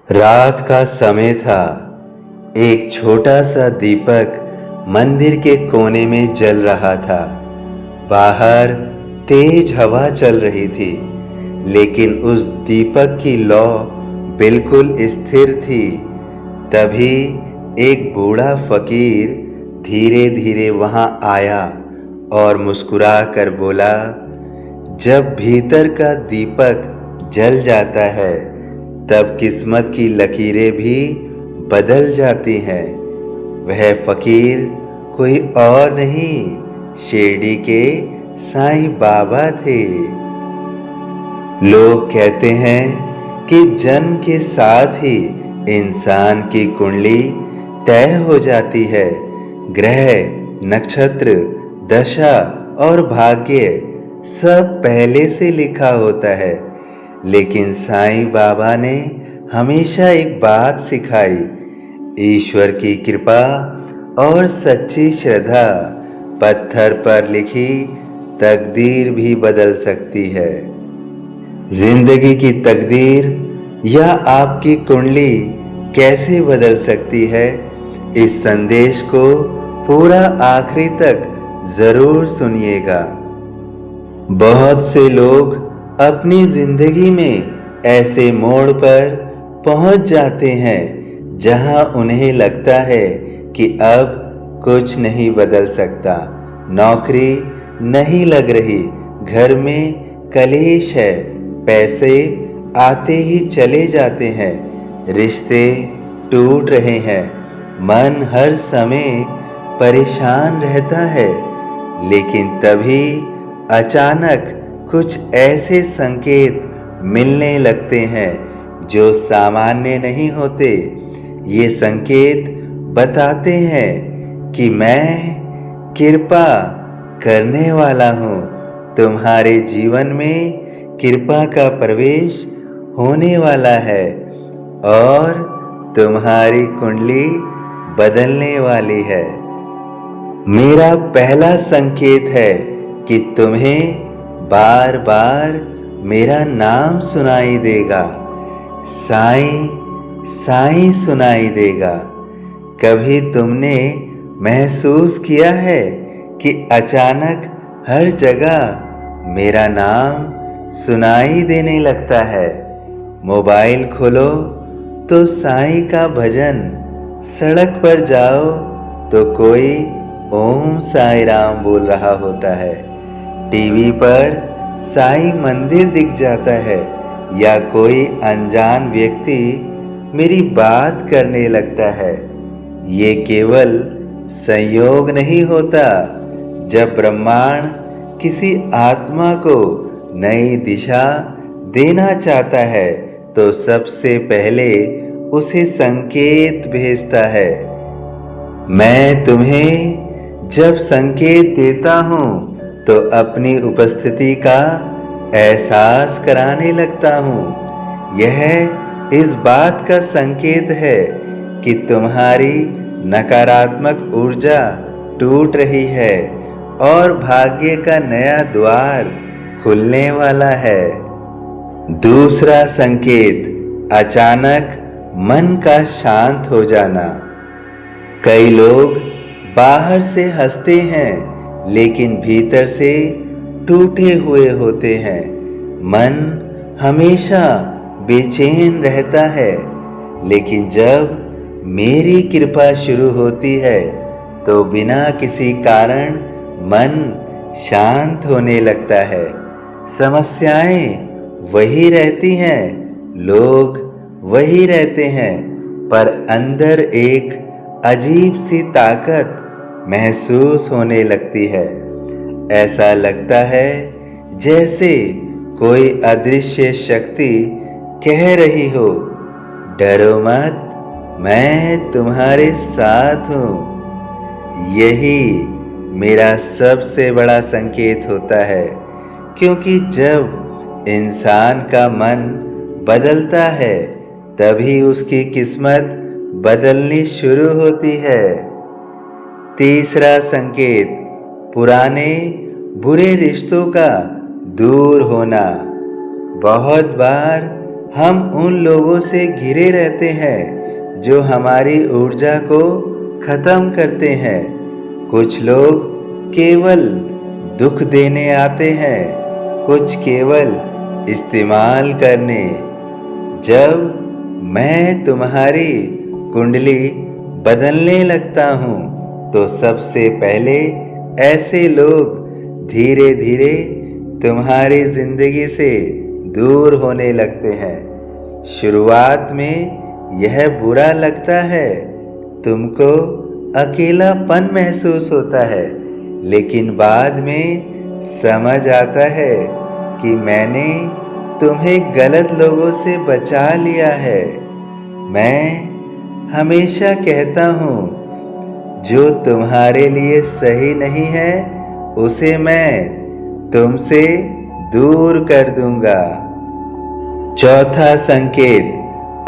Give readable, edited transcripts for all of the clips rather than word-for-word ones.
रात का समय था। एक छोटा सा दीपक मंदिर के कोने में जल रहा था। बाहर तेज हवा चल रही थी, लेकिन उस दीपक की लौ बिल्कुल स्थिर थी। तभी एक बूढ़ा फकीर धीरे धीरे वहां आया और मुस्कुरा कर बोला, जब भीतर का दीपक जल जाता है तब किस्मत की लकीरें भी बदल जाती हैं। वह फकीर कोई और नहीं, शिरडी के साईं बाबा थे। लोग कहते हैं कि जन्म के साथ ही इंसान की कुंडली तय हो जाती है। ग्रह, नक्षत्र, दशा और भाग्य सब पहले से लिखा होता है। लेकिन साईं बाबा ने हमेशा एक बात सिखाई, ईश्वर की कृपा और सच्ची श्रद्धा पत्थर पर लिखी तकदीर भी बदल सकती है। जिंदगी की तकदीर या आपकी कुंडली कैसे बदल सकती है, इस संदेश को पूरा आखिरी तक जरूर सुनिएगा। बहुत से लोग अपनी जिंदगी में ऐसे मोड़ पर पहुंच जाते हैं जहां उन्हें लगता है कि अब कुछ नहीं बदल सकता। नौकरी नहीं लग रही, घर में कलेश है, पैसे आते ही चले जाते हैं, रिश्ते टूट रहे हैं, मन हर समय परेशान रहता है। लेकिन तभी अचानक कुछ ऐसे संकेत मिलने लगते हैं जो सामान्य नहीं होते। ये संकेत बताते हैं कि मैं कृपा करने वाला हूँ, तुम्हारे जीवन में कृपा का प्रवेश होने वाला है और तुम्हारी कुंडली बदलने वाली है। मेरा पहला संकेत है कि तुम्हें बार बार मेरा नाम सुनाई देगा, साईं साईं सुनाई देगा। कभी तुमने महसूस किया है कि अचानक हर जगह मेरा नाम सुनाई देने लगता है? मोबाइल खोलो तो साईं का भजन, सड़क पर जाओ तो कोई ओम साईं राम बोल रहा होता है, टीवी पर साईं मंदिर दिख जाता है या कोई अनजान व्यक्ति मेरी बात करने लगता है। ये केवल संयोग नहीं होता। जब ब्रह्मांड किसी आत्मा को नई दिशा देना चाहता है तो सबसे पहले उसे संकेत भेजता है। मैं तुम्हें जब संकेत देता हूँ तो अपनी उपस्थिति का एहसास कराने लगता हूँ। यह इस बात का संकेत है कि तुम्हारी नकारात्मक ऊर्जा टूट रही है और भाग्य का नया द्वार खुलने वाला है। दूसरा संकेत, अचानक मन का शांत हो जाना। कई लोग बाहर से हंसते हैं लेकिन भीतर से टूटे हुए होते हैं। मन हमेशा बेचैन रहता है, लेकिन जब मेरी कृपा शुरू होती है तो बिना किसी कारण मन शांत होने लगता है। समस्याएं वही रहती हैं, लोग वही रहते हैं, पर अंदर एक अजीब सी ताकत महसूस होने लगती है। ऐसा लगता है जैसे कोई अदृश्य शक्ति कह रही हो, डरो मत, मैं तुम्हारे साथ हूँ। यही मेरा सबसे बड़ा संकेत होता है, क्योंकि जब इंसान का मन बदलता है तभी उसकी किस्मत बदलनी शुरू होती है। तीसरा संकेत, पुराने बुरे रिश्तों का दूर होना। बहुत बार हम उन लोगों से घिरे रहते हैं जो हमारी ऊर्जा को खत्म करते हैं। कुछ लोग केवल दुख देने आते हैं, कुछ केवल इस्तेमाल करने। जब मैं तुम्हारी कुंडली बदलने लगता हूँ तो सबसे पहले ऐसे लोग धीरे धीरे तुम्हारी जिंदगी से दूर होने लगते हैं। शुरुआत में यह बुरा लगता है, तुमको अकेलापन महसूस होता है, लेकिन बाद में समझ आता है कि मैंने तुम्हें गलत लोगों से बचा लिया है। मैं हमेशा कहता हूँ, जो तुम्हारे लिए सही नहीं है उसे मैं तुमसे दूर कर दूंगा। चौथा संकेत,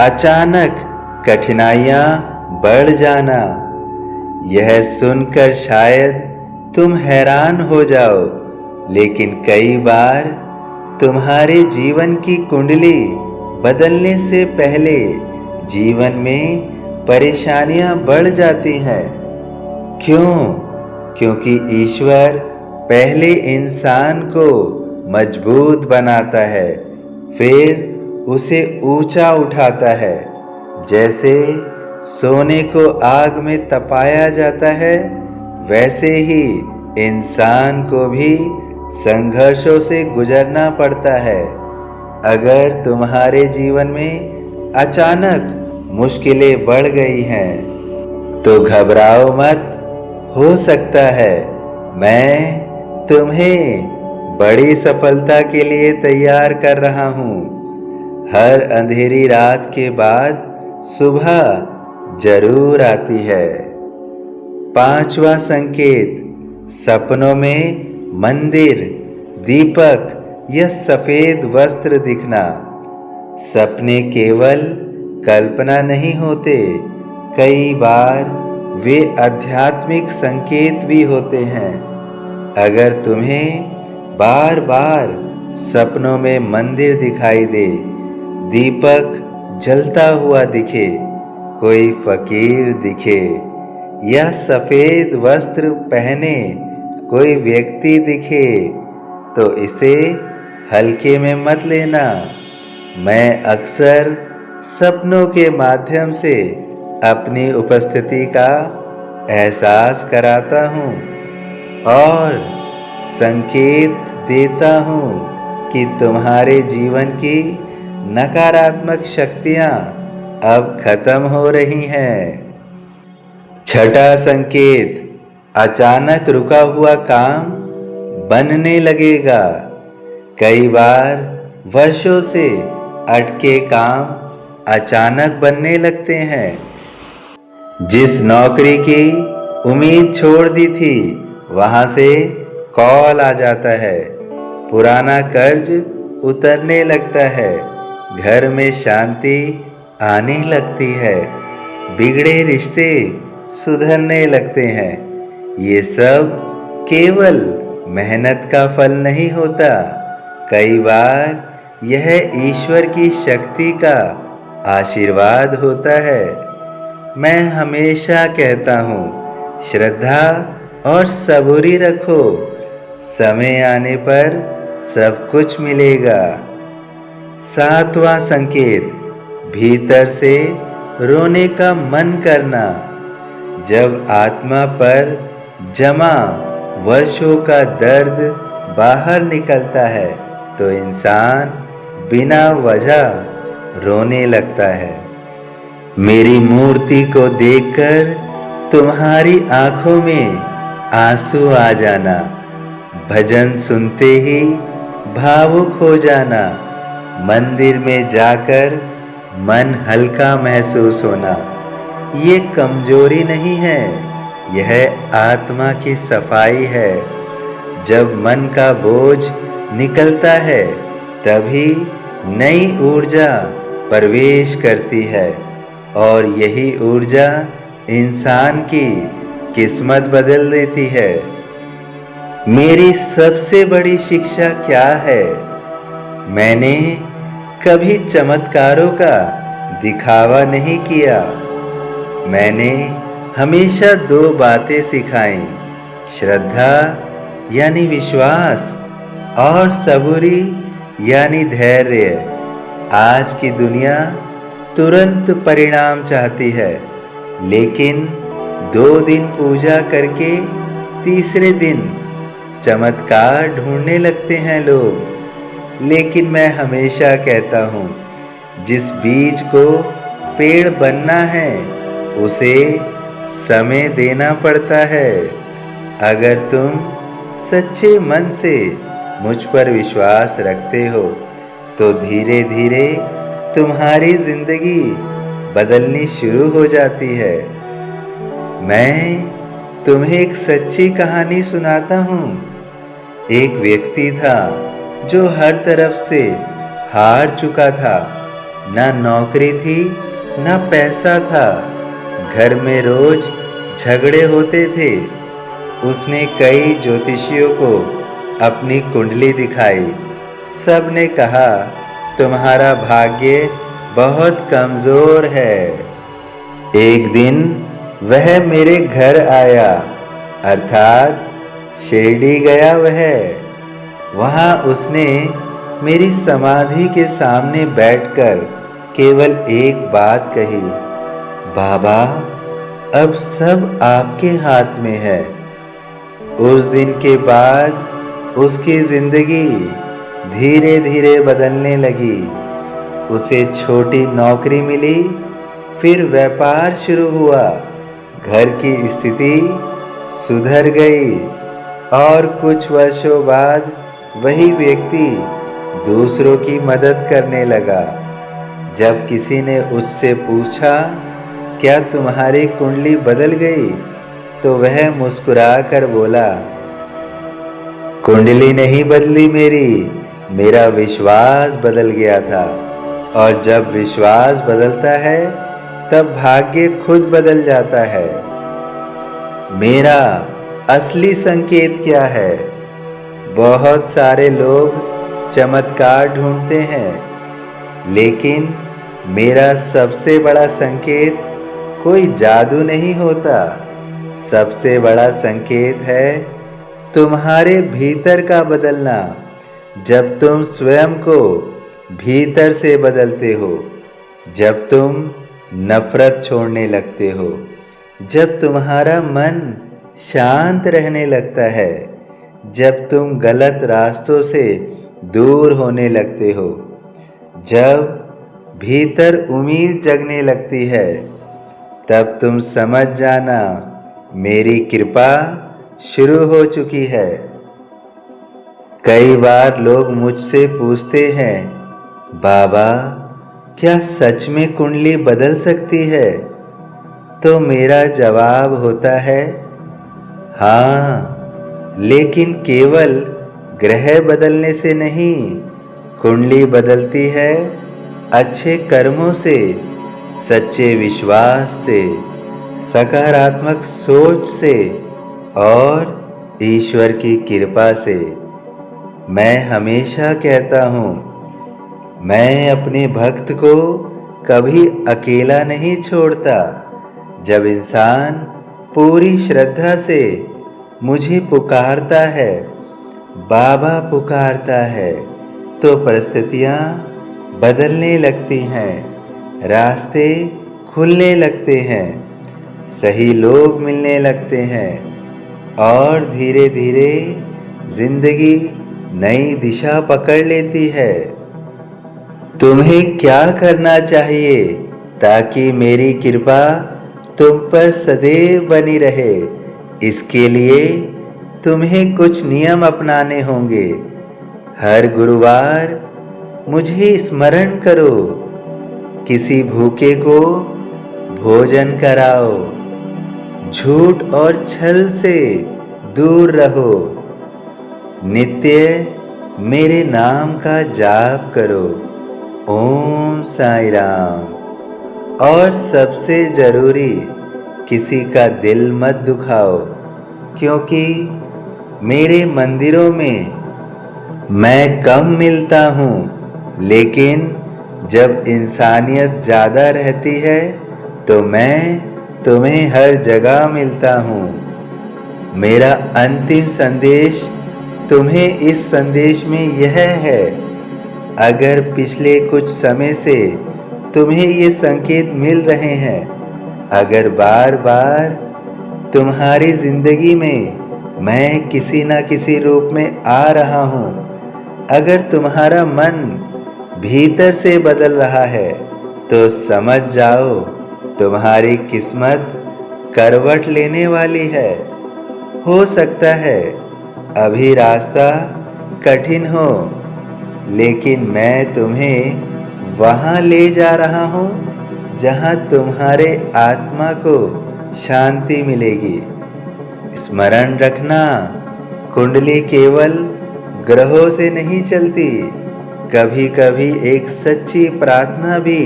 अचानक कठिनाइयां बढ़ जाना। यह सुनकर शायद तुम हैरान हो जाओ, लेकिन कई बार तुम्हारे जीवन की कुंडली बदलने से पहले जीवन में परेशानियां बढ़ जाती हैं। क्यों? क्योंकि ईश्वर पहले इंसान को मजबूत बनाता है, फिर उसे ऊंचा उठाता है। जैसे सोने को आग में तपाया जाता है, वैसे ही इंसान को भी संघर्षों से गुजरना पड़ता है। अगर तुम्हारे जीवन में अचानक मुश्किलें बढ़ गई हैं, तो घबराओ मत। हो सकता है मैं तुम्हें बड़ी सफलता के लिए तैयार कर रहा हूँ। हर अंधेरी रात के बाद सुबह जरूर आती है। पांचवा संकेत, सपनों में मंदिर, दीपक या सफेद वस्त्र दिखना। सपने केवल कल्पना नहीं होते, कई बार वे आध्यात्मिक संकेत भी होते हैं। अगर तुम्हें बार बार सपनों में मंदिर दिखाई दे, दीपक जलता हुआ दिखे, कोई फकीर दिखे या सफेद वस्त्र पहने कोई व्यक्ति दिखे, तो इसे हल्के में मत लेना। मैं अक्सर सपनों के माध्यम से अपनी उपस्थिति का एहसास कराता हूँ और संकेत देता हूँ कि तुम्हारे जीवन की नकारात्मक शक्तियाँ अब खत्म हो रही हैं। छठा संकेत, अचानक रुका हुआ काम बनने लगेगा। कई बार वर्षों से अटके काम अचानक बनने लगते हैं। जिस नौकरी की उम्मीद छोड़ दी थी, वहां से कॉल आ जाता है। पुराना कर्ज उतरने लगता है, घर में शांति आने लगती है, बिगड़े रिश्ते सुधरने लगते हैं। ये सब केवल मेहनत का फल नहीं होता, कई बार यह ईश्वर की शक्ति का आशीर्वाद होता है। मैं हमेशा कहता हूँ, श्रद्धा और सबूरी रखो, समय आने पर सब कुछ मिलेगा। सातवां संकेत, भीतर से रोने का मन करना। जब आत्मा पर जमा वर्षों का दर्द बाहर निकलता है, तो इंसान बिना वजह रोने लगता है। मेरी मूर्ति को देखकर तुम्हारी आंखों में आंसू आ जाना, भजन सुनते ही भावुक हो जाना, मंदिर में जाकर मन हल्का महसूस होना, ये कमजोरी नहीं है, यह आत्मा की सफाई है। जब मन का बोझ निकलता है, तभी नई ऊर्जा प्रवेश करती है और यही ऊर्जा इंसान की किस्मत बदल देती है। मेरी सबसे बड़ी शिक्षा क्या है? मैंने कभी चमत्कारों का दिखावा नहीं किया। मैंने हमेशा दो बातें सिखाई, श्रद्धा यानी विश्वास और सबूरी यानी धैर्य। आज की दुनिया तुरंत परिणाम चाहती है, लेकिन 2 दिन पूजा करके तीसरे दिन चमत्कार ढूंढने लगते हैं लोग। लेकिन मैं हमेशा कहता हूँ, जिस बीज को पेड़ बनना है उसे समय देना पड़ता है। अगर तुम सच्चे मन से मुझ पर विश्वास रखते हो तो धीरे धीरे तुम्हारी जिंदगी बदलनी शुरू हो जाती है। मैं तुम्हें एक सच्ची कहानी सुनाता हूँ। एक व्यक्ति था जो हर तरफ से हार चुका था। ना नौकरी थी, ना पैसा था। घर में रोज झगड़े होते थे। उसने कई ज्योतिषियों को अपनी कुंडली दिखाई। सब ने कहा, तुम्हारा भाग्य बहुत कमजोर है। एक दिन वह मेरे घर आया, अर्थात शिरडी गया वह। वहाँ उसने मेरी समाधि के सामने बैठकर केवल एक बात कही, बाबा अब सब आपके हाथ में है। उस दिन के बाद उसकी जिंदगी धीरे धीरे बदलने लगी। उसे छोटी नौकरी मिली, फिर व्यापार शुरू हुआ। घर की स्थिति सुधर गई और कुछ वर्षों बाद वही व्यक्ति दूसरों की मदद करने लगा। जब किसी ने उससे पूछा, क्या तुम्हारी कुंडली बदल गई? तो वह मुस्कुराकर बोला, कुंडली नहीं बदली मेरा विश्वास बदल गया था। और जब विश्वास बदलता है तब भाग्य खुद बदल जाता है। मेरा असली संकेत क्या है? बहुत सारे लोग चमत्कार ढूंढते हैं, लेकिन मेरा सबसे बड़ा संकेत कोई जादू नहीं होता। सबसे बड़ा संकेत है तुम्हारे भीतर का बदलना। जब तुम स्वयं को भीतर से बदलते हो, जब तुम नफरत छोड़ने लगते हो, जब तुम्हारा मन शांत रहने लगता है, जब तुम गलत रास्तों से दूर होने लगते हो, जब भीतर उम्मीद जगने लगती है, तब तुम समझ जाना मेरी कृपा शुरू हो चुकी है। कई बार लोग मुझसे पूछते हैं, बाबा क्या सच में कुंडली बदल सकती है? तो मेरा जवाब होता है, हाँ, लेकिन केवल ग्रह बदलने से नहीं। कुंडली बदलती है अच्छे कर्मों से, सच्चे विश्वास से, सकारात्मक सोच से और ईश्वर की कृपा से। मैं हमेशा कहता हूँ, मैं अपने भक्त को कभी अकेला नहीं छोड़ता। जब इंसान पूरी श्रद्धा से मुझे पुकारता है, बाबा पुकारता है, तो परिस्थितियाँ बदलने लगती हैं, रास्ते खुलने लगते हैं, सही लोग मिलने लगते हैं और धीरे धीरे जिंदगी नई दिशा पकड़ लेती है। तुम्हें क्या करना चाहिए ताकि मेरी कृपा तुम पर सदैव बनी रहे? इसके लिए तुम्हें कुछ नियम अपनाने होंगे। हर गुरुवार मुझे स्मरण करो, किसी भूखे को भोजन कराओ, झूठ और छल से दूर रहो, नित्य मेरे नाम का जाप करो। ओम साईं राम। और सबसे जरूरी, किसी का दिल मत दुखाओ, क्योंकि मेरे मंदिरों में मैं कम मिलता हूँ, लेकिन जब इंसानियत ज़्यादा रहती है तो मैं तुम्हें हर जगह मिलता हूँ। मेरा अंतिम संदेश तुम्हें इस संदेश में यह है, अगर पिछले कुछ समय से तुम्हें ये संकेत मिल रहे हैं, अगर बार बार तुम्हारी जिंदगी में मैं किसी न किसी रूप में आ रहा हूँ, अगर तुम्हारा मन भीतर से बदल रहा है, तो समझ जाओ तुम्हारी किस्मत करवट लेने वाली है। हो सकता है अभी रास्ता कठिन हो, लेकिन मैं तुम्हें वहाँ ले जा रहा हूँ जहाँ तुम्हारे आत्मा को शांति मिलेगी। स्मरण रखना, कुंडली केवल ग्रहों से नहीं चलती, कभी कभी एक सच्ची प्रार्थना भी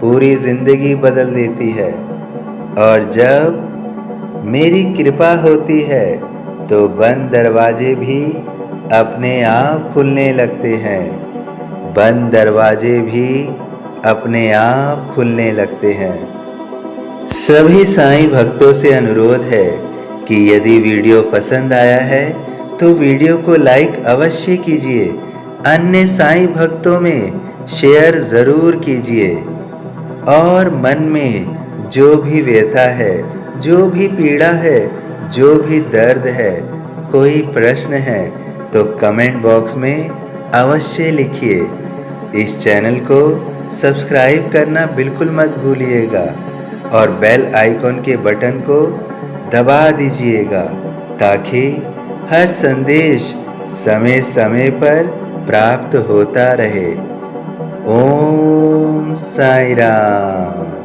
पूरी जिंदगी बदल देती है। और जब मेरी कृपा होती है तो बंद दरवाजे भी अपने आप खुलने लगते हैं। बंद दरवाजे भी अपने आप खुलने लगते हैं। सभी साईं भक्तों से अनुरोध है कि यदि वीडियो पसंद आया है तो वीडियो को लाइक अवश्य कीजिए, अन्य साईं भक्तों में शेयर ज़रूर कीजिए। और मन में जो भी व्यथा है, जो भी पीड़ा है, जो भी दर्द है, कोई प्रश्न है तो कमेंट बॉक्स में अवश्य लिखिए। इस चैनल को सब्सक्राइब करना बिल्कुल मत भूलिएगा और बेल आइकॉन के बटन को दबा दीजिएगा ताकि हर संदेश समय समय पर प्राप्त होता रहे। ओम साईं राम।